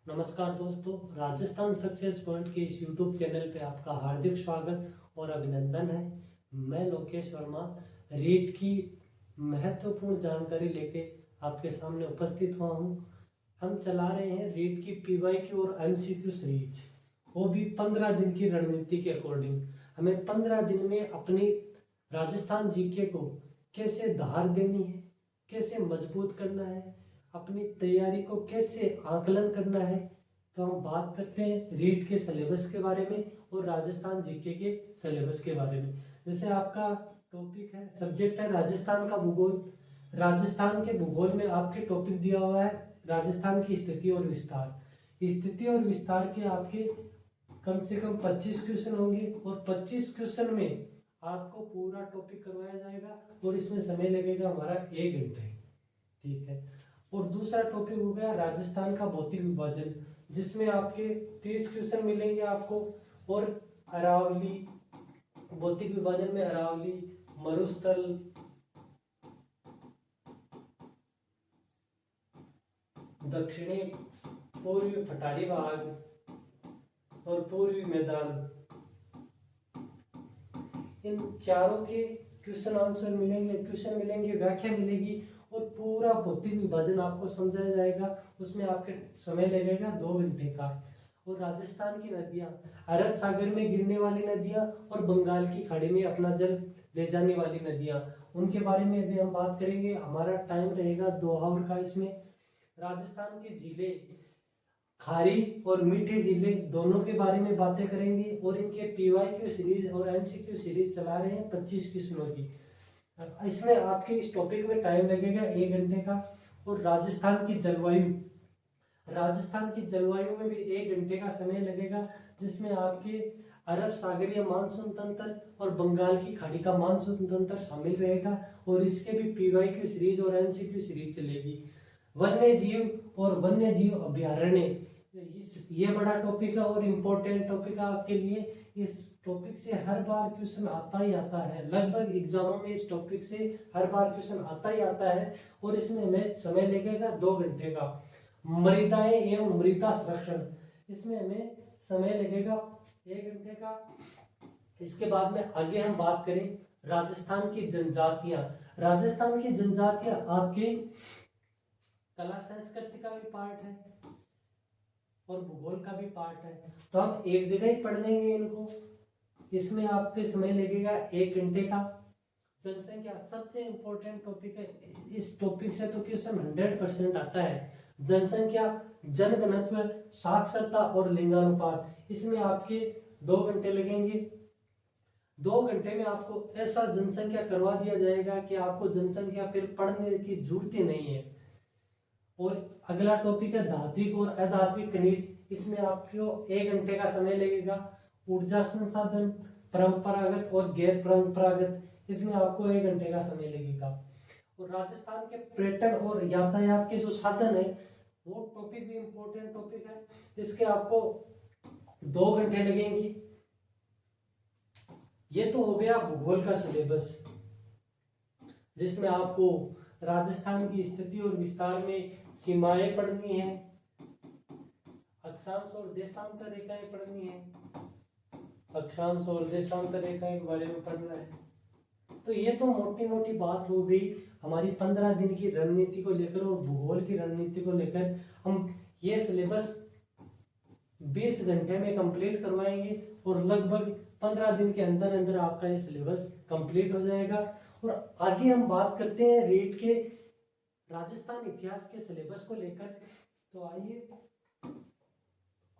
नमस्कार दोस्तों, Rajasthan success point के इस यूट्यूब चैनल पे आपका हार्दिक स्वागत और अभिनंदन है। मैं लोकेश वर्मा रीट की महत्वपूर्ण जानकारी लेके आपके सामने उपस्थित हुआ हूँ। हम चला रहे हैं रीट की पीवाईक्यू और एमसीक्यू सीरीज, वो भी 15 दिन की रणनीति के अकॉर्डिंग। हमें 15 दिन में अपनी राजस्थान जीके को कैसे धार देनी है, कैसे मजबूत करना है, अपनी तैयारी को कैसे आकलन करना है। तो हम बात करते हैं रीट के सिलेबस के बारे में और राजस्थान जीके के सिलेबस के बारे में। जैसे आपका टॉपिक है, सब्जेक्ट है राजस्थान का भूगोल। राजस्थान के भूगोल में आपके टॉपिक दिया हुआ है राजस्थान की स्थिति और विस्तार। स्थिति और विस्तार के आपके कम से कम 25 क्वेश्चन होंगे और 25 क्वेश्चन में आपको पूरा टॉपिक करवाया जाएगा और इसमें समय लगेगा हमारा 1 घंटे। ठीक है। और दूसरा टॉपिक हो गया राजस्थान का भौतिक विभाजन, जिसमें आपके 30 क्वेश्चन मिलेंगे आपको। और अरावली, भौतिक विभाजन में अरावली, मरुस्थल, दक्षिणी पूर्वी पठारी भाग और पूर्वी मैदान, इन चारों के क्वेश्चन आंसर मिलेंगे, व्याख्या मिलेगी और पूरा भौतिक विभाजन आपको समझाया जाएगा। उसमें आपके समय लगेगा 2 घंटे का। और राजस्थान की नदियां, अरब सागर में गिरने वाली नदियां और बंगाल की खाड़ी में अपना जल ले जाने वाली नदियां, उनके बारे में भी हम बात करेंगे। हमारा टाइम रहेगा 2 आवर का इसमें। राजस्थान की झीलें, खारी और मीठे जिले, दोनों के बारे में बातें करेंगे। और इनके पीवाईक्यू सीरीज और एमसीक्यू सीरीज चला रहे हैं 25 क्वेश्चनों की। इसमें आपके इस टॉपिक में टाइम लगेगा 1 घंटे का। और राजस्थान की जलवायु, राजस्थान की जलवायु में भी 1 घंटे का समय लगेगा, जिसमें आपके अरब सागरीय मानसून तंत्र और बंगाल की खाड़ी का मानसून तंत्र शामिल रहेगा। और इसके भी पीवाईक्यू सीरीज और एमसीक्यू सीरीज चलेगी। वन्य जीव और वन्य जीव अभ्यारण्य, ये बड़ा टॉपिक है और इम्पोर्टेंट टॉपिक है आपके लिए। इस टॉपिक से हर बार क्वेश्चन आता ही आता है, लगभग एग्जामों में इस टॉपिक से हर बार क्वेश्चन आता ही आता है। और इसमें हमें समय लगेगा 2 घंटे का। मृदाएं एवं मृदा संरक्षण, इसमें हमें समय लगेगा 1 घंटे का। इसके बाद में आगे हम बात करें राजस्थान की जनजातियां। राजस्थान की जनजातियां आपके कला संस्कृति का भी पार्ट है और भूगोल का भी पार्ट है, तो हम एक जगह ही पढ़ लेंगे इनको। इसमें आपके समय लगेगा 1 घंटे का। जनसंख्या सबसे इंपॉर्टेंट टॉपिक है, इस टॉपिक से तो क्वेश्चन 100% आता है। जनसंख्या, जनघनत्व, साक्षरता और लिंगानुपात, इसमें आपके 2 घंटे लगेंगे। 2 घंटे में आपको ऐसा जनसंख्या करवा दिया जाएगा कि आपको जनसंख्या फिर पढ़ने की जरूरत ही नहीं है। और अगला टॉपिक है धात्विक और अधात्विक खनिज, इसमें आपको 1 घंटे का समय लगेगा। ऊर्जा संसाधन, परंपरागत और गैर परंपरागत, इसमें आपको 1 घंटे का समय लगेगा। और राजस्थान के पर्यटन और यातायात के जो साधन है, वो टॉपिक भी इम्पोर्टेंट टॉपिक है, इसके आपको 2 घंटे लगेंगे। ये तो हो गया भूगोल का सिलेबस, जिसमें आपको राजस्थान की स्थिति और विस्तार में सीमाएं पढ़नी है, अक्षांश और देशांतर रेखाएं पढ़नी है, अक्षांश और देशांतर रेखाएं के बारे में पढ़ना है। तो ये तो मोटी मोटी बात हो गई हमारी 15 दिन की रणनीति को लेकर और भूगोल की रणनीति को लेकर। हम ये सिलेबस 20 घंटे में कंप्लीट करवाएंगे और लगभग 15 दिन के अंदर अंदर आपका ये सिलेबस कंप्लीट हो जाएगा। और आगे हम बात करते हैं रीट के राजस्थान इतिहास के सिलेबस को लेकर। तो आइए,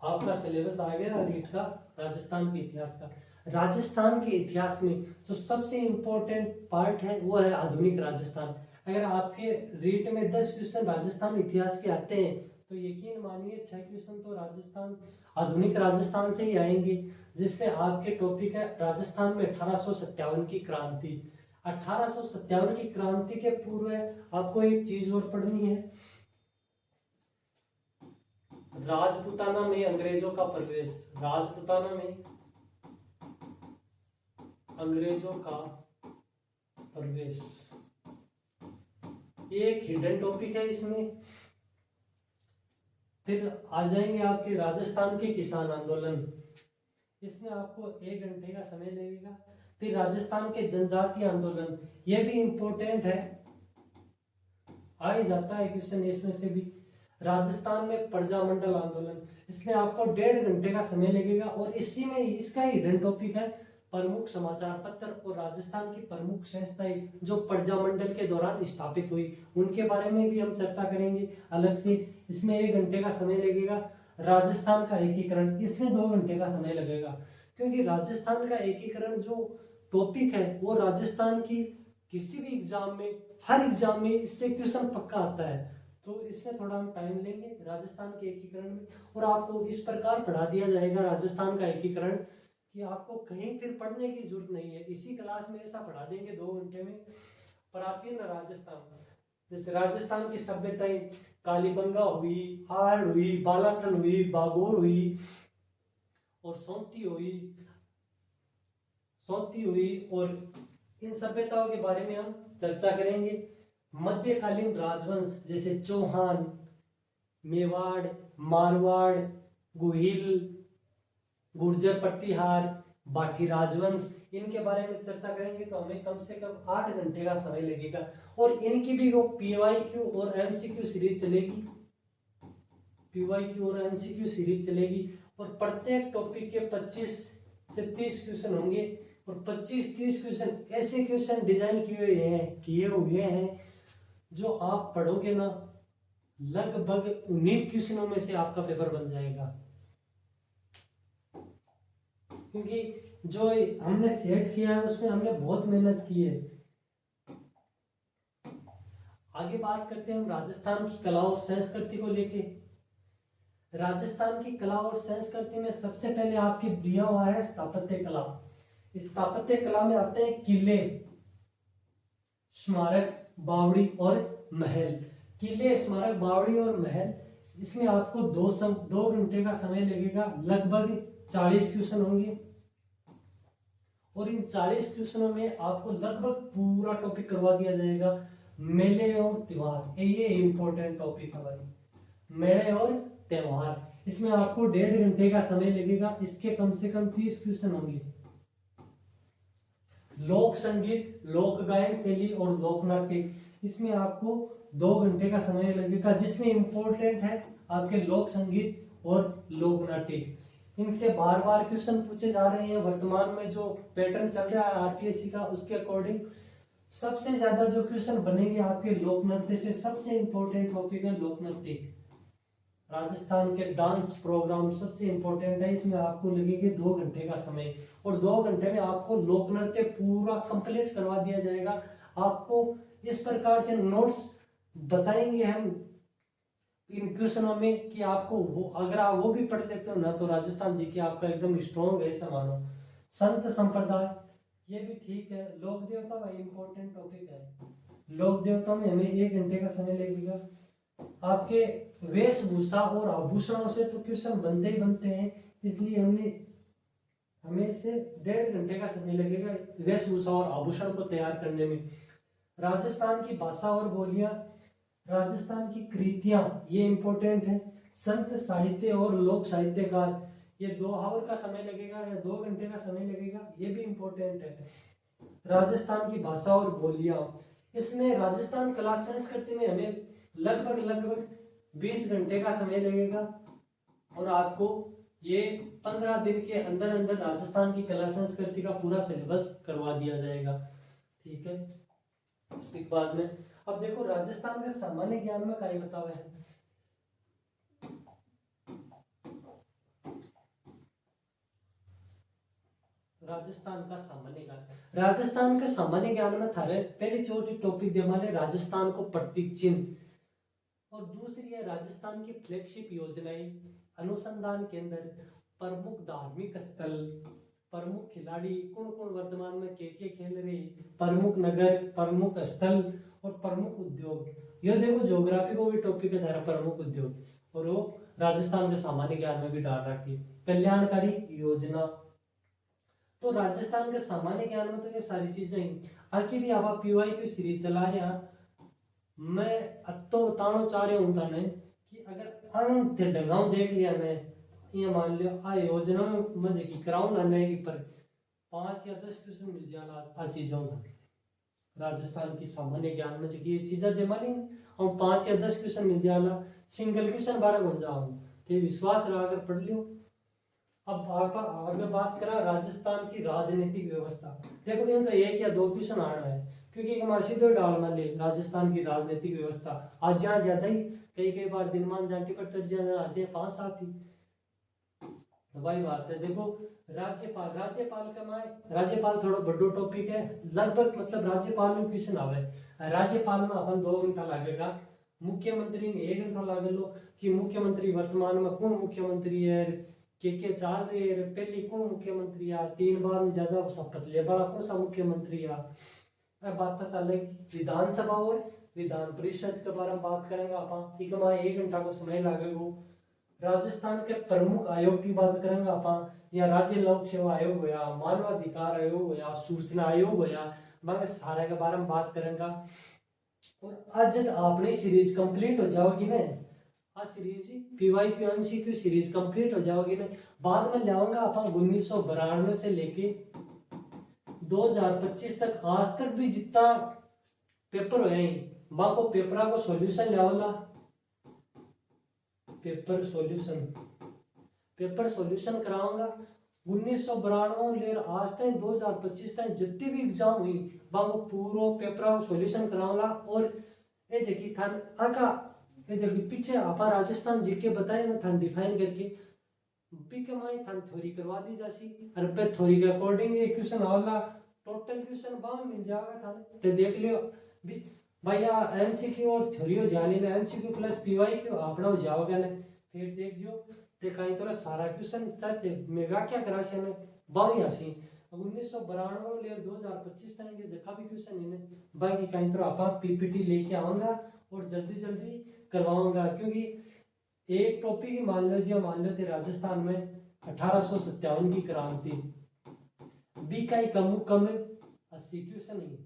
आपका सिलेबस आ गया रीट का राजस्थान के इतिहास का। राजस्थान के इतिहास में जो सबसे इंपॉर्टेंट पार्ट है वो है आधुनिक राजस्थान। अगर आपके रीट में 10 क्वेश्चन राजस्थान इतिहास के आते हैं तो यकीन मानिए 6 क्वेश्चन तो राजस्थान, आधुनिक राजस्थान से ही आएंगे, जिसमें आपके टॉपिक है राजस्थान में 1857 की क्रांति। 1857 की क्रांति के पूर्व आपको एक चीज और पढ़नी है, राजपुताना में अंग्रेजों का प्रवेश। राजपुताना में अंग्रेजों का प्रवेश एक हिडन टॉपिक है। इसमें फिर आ जाएंगे आपके राजस्थान के किसान आंदोलन, इसमें आपको 1 घंटे का समय लगेगा। फिर राजस्थान के जनजातीय आंदोलन, ये भी इम्पोर्टेंट है, आ ही जाता है क्वेश्चन इसमें से भी। राजस्थान में प्रजामंडल आंदोलन, इसमें आपको 1.5 घंटे का समय लगेगा। और इसी में इसका हिडन टॉपिक है प्रमुख समाचार पत्र और राजस्थान की प्रमुख संस्थाएं जो प्रजामंडल के दौरान स्थापित हुई, उनके बारे में भी हम चर्चा करेंगे अलग से। इसमें 1 घंटे का समय लगेगा। राजस्थान का एकीकरण, इसमें 2 घंटे का समय लगेगा, क्योंकि राजस्थान का एकीकरण जो टॉपिक है वो राजस्थान की किसी भी एग्जाम में, हर एग्जाम में इससे क्वेश्चन पक्का आता है, तो इसमें थोड़ा हम टाइम लेंगे राजस्थान के एकीकरण में। और आपको इस प्रकार पढ़ा दिया जाएगा राजस्थान का एकीकरण कि आपको कहीं फिर पढ़ने की जरूरत नहीं है, इसी क्लास में ऐसा पढ़ा देंगे 2 घंटे में। प्राचीन राजस्थान, जैसे राजस्थान की सभ्यताएं, कालीबंगा हुई, हाड़ हुई, बालाथल हुई, बागोर हुई और सोती हुई और इन सभ्यताओं के बारे में हम चर्चा करेंगे। मध्यकालीन राजवंश जैसे चौहान, मेवाड़, मारवाड़, गुहिल, गुर्जर प्रतिहार, बाकी राजवंश, इनके बारे में चर्चा करेंगे, तो हमें कम से कम 8 घंटे का समय लगेगा। और इनकी भी वो PYQ और MCQ सीरीज चलेगी, PYQ और MCQ सीरीज चलेगी। और प्रत्येक टॉपिक के 25 से 30 क्वेश्चन होंगे और 25-30 क्वेश्चन ऐसे क्वेश्चन डिजाइन किए हुए हैं जो आप पढ़ोगे ना, लगभग 19 क्वेश्चनों में से आपका पेपर बन जाएगा, क्योंकि जो हमने सेट किया है उसमें हमने बहुत मेहनत की है। आगे बात करते हैं हम राजस्थान की कला और संस्कृति को लेके। राजस्थान की कला और संस्कृति में सबसे पहले आपके दिया हुआ है स्थापत्य कला। स्थापत्य कला में आते हैं किले, स्मारक, बावड़ी और महल। किले, स्मारक, बावड़ी और महल, इसमें आपको 2 घंटे का समय लगेगा। लगभग 40 क्वेश्चन होंगे और इन 40 क्वेश्चनों में आपको लगभग पूरा टॉपिक करवा दिया जाएगा। मेले और त्योहार, ये इंपॉर्टेंट टॉपिक है भाई, मेले और त्योहार। इसमें आपको 1.5 घंटे का समय लगेगा। इसके कम से कम 30 क्वेश्चन होंगे। लोक संगीत, लोक गायन शैली और लोक नाट्य, इसमें आपको 2 घंटे का समय लगेगा, जिसमें इंपॉर्टेंट है आपके लोक संगीत और लोक नाट्य। इनसे बार बार क्वेश्चन पूछे जा रहे हैं। वर्तमान में जो पैटर्न चल रहा है RPSC का, उसके अकॉर्डिंग सबसे ज्यादा जो क्वेश्चन बनेंगे आपके लोक नृत्य से। सबसे इंपॉर्टेंट टॉपिक है लोक नृत्य। राजस्थान के डांस प्रोग्राम सबसे इंपॉर्टेंट है, इसमें आपको लगेंगे 2 घंटे का समय और 2 घंटे में आपको लोक नृत्य पूरा कंप्लीट करवा दिया जाएगा। आपको इस प्रकार से नोट्स बताएंगे हम इन क्वेश्चनों में कि आपको वो, अगर आप वो भी पढ़ लेते हो ना, तो राजस्थान जीके आपका एकदम स्ट्रॉन्ग है, ऐसा मानो। संत संप्रदाय, ये भी ठीक है। लोक देवता भाई इंपॉर्टेंट टॉपिक है। लोक देवता में हमें 1 घंटे का समय लगेगा। आपके वेशभूषा और आभूषणों से तो क्वेश्चन बनते ही बनते हैं, इसलिए हमें से 1.5 घंटे का समय लगेगा वेशभूषा और आभूषण को तैयार करने में। राजस्थान की भाषा और बोलियां, राजस्थान की कृतियां, ये इंपॉर्टेंट है। संत साहित्य और लोक साहित्यकार, ये 2 आवर का समय लगेगा या 2 घंटे का समय लगेगा, ये भी इंपॉर्टेंट है। राजस्थान की भाषा और बोलियां, इसमें राजस्थान कला संस्कृति में हमें लगभग 20 घंटे का समय लगेगा और आपको ये 15 दिन के अंदर अंदर राजस्थान की कला संस्कृति का पूरा सिलेबस करवा दिया जाएगा। ठीक है, उसके बाद में अब देखो राजस्थान का सामान्य ज्ञान में क्या बता हुआ है। राजस्थान का सामान्य ज्ञान, राजस्थान का सामान्य ज्ञान में थारे पहली छोटी टॉपिक दे माले राजस्थान को प्रतीक चिन्ह, और दूसरी है राजस्थान की फ्लैगशिप योजनाएं, अनुसंधान केंद्र, प्रमुख धार्मिक स्थल, प्रमुख खिलाड़ी, कौन कौन वर्तमान में के खेल रहे, प्रमुख नगर, प्रमुख स्थल और प्रमुख उद्योग। यह देखो ज्योग्राफी को भी टॉपिक है सारा, प्रमुख उद्योग, और वो राजस्थान के सामान्य ज्ञान में भी डाल रखी। कल्याणकारी योजना, तो राजस्थान के सामान्य ज्ञान में तो ये सारी चीजें। आगे भी आप PYQ सीरीज चला रहे हैं। मैं अब तो बताना चाह रहा हूँ कि अगर अन थे डंगाव देख लिया ने ये मान लियो आ योजना में की कराउन आने की पर 5 या 10 क्वेश्चन मिल जाला आ चीजों का राजस्थान की सामान्य ज्ञान में जो ये चीजें दे माली हम 5 या 10 क्वेश्चन मिल जाला सिंगल क्वेश्चन 12 बन जाओ ते विश्वास रहा अगर पढ़ लियो। अब आगे बात करा राजस्थान की राजनीतिक व्यवस्था। देखो ये तो एक या दो क्वेश्चन आना है क्योंकि हमारे सीधे डाल मान ले राजस्थान की राजनीतिक व्यवस्था आज जहाँ ज्यादा ही कई कई बार दिनमान जाके पर चढ़ जाना आज 5-7 ही तो भाई बात है। देखो राज्यपाल राज्यपाल का माय राज्यपाल थोड़ा बड़ो टॉपिक है लगभग मतलब राज्यपाल में क्वेश्चन आवे राज्यपाल में अपन 2 घंटा लगेगा मुख्यमंत्री में 1 घंटा लागे लो कि मुख्यमंत्री वर्तमान में कौन मुख्यमंत्री है के चाल रही है पहली कौन मुख्यमंत्री आ 3 बार में ज्यादा शपथ ले बड़ा कौन सा मुख्यमंत्री आ बात तो चलेगी विधानसभा और विधान परिषद के बारे में बात करेंगे अपन एक 1 घंटा को समय लगेगा। राजस्थान के प्रमुख आयोग की बात करेंगे अपन या राज्य लोक सेवा आयोग होया मानवाधिकार आयोग होया सूचना आयोग होया मैं सारे के बारे में बात करेंगे। और आज जब अपनी सीरीज कंप्लीट हो जाओगी ना आ series PYQ MCQ series complete हो जाओगी ना बाद में लाऊंगा अपन 1992 से लेके 2025 तक आज तक भी जितना पेपर हुए हैं माँ को पेपरा को सॉल्यूशन लाओला पेपर सॉल्यूशन कराऊंगा 1992 ले आज तक 2025 तक जितनी भी एग्जाम हुई वो पूरा पेपर सॉल्यूशन कराऊंगा। और ये जगह थान आका ये जगह पीछे आपा राजस्थान जीके बताए मैं थान डिफाइन करके पीके माई थान थ्योरी करवा दी जासी और पे थ्योरी के अकॉर्डिंग ये क्वेश्चन आवला टोटल क्वेश्चन बाव मिल जाएगा थाने तो देख लियो भैया एमसीक्यू और थ्योरी हो जाने ना एमसीक्यू प्लस पीवाईक्यू अपना हो जाओगे ना फिर देख जो ते कहीं तो सारा क्वेश्चन सर ते मैं व्याख्या करा से ना बावी आसी अब 1992 ले 2025 तक के जका भी क्वेश्चन इन्हें बाकी कहीं तो आपा पीपीटी लेके आऊंगा और जल्दी जल्दी करवाऊंगा क्योंकि एक टॉपिक ही मान लो थे राजस्थान में 1857 की क्रांति बी का कम 80 क्वेश्चन ही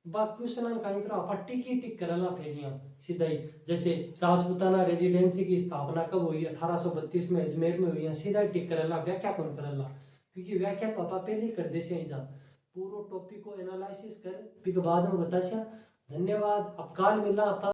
बात क्वेश्चन हम कहीं तरह आप टिक ही टिक करला फेरियां सीधा ही जैसे राजपूताना रेजिडेंसी की स्थापना कब हुई 1832 में अजमेर में हुई सीधा ही टिक करला व्याख्या कौन करला क्योंकि व्याख्या तो आप पहले ही कर दे से जा पूरा टॉपिक को एनालिसिस कर फिर बाद में बताशा। धन्यवाद अब काल मिलना।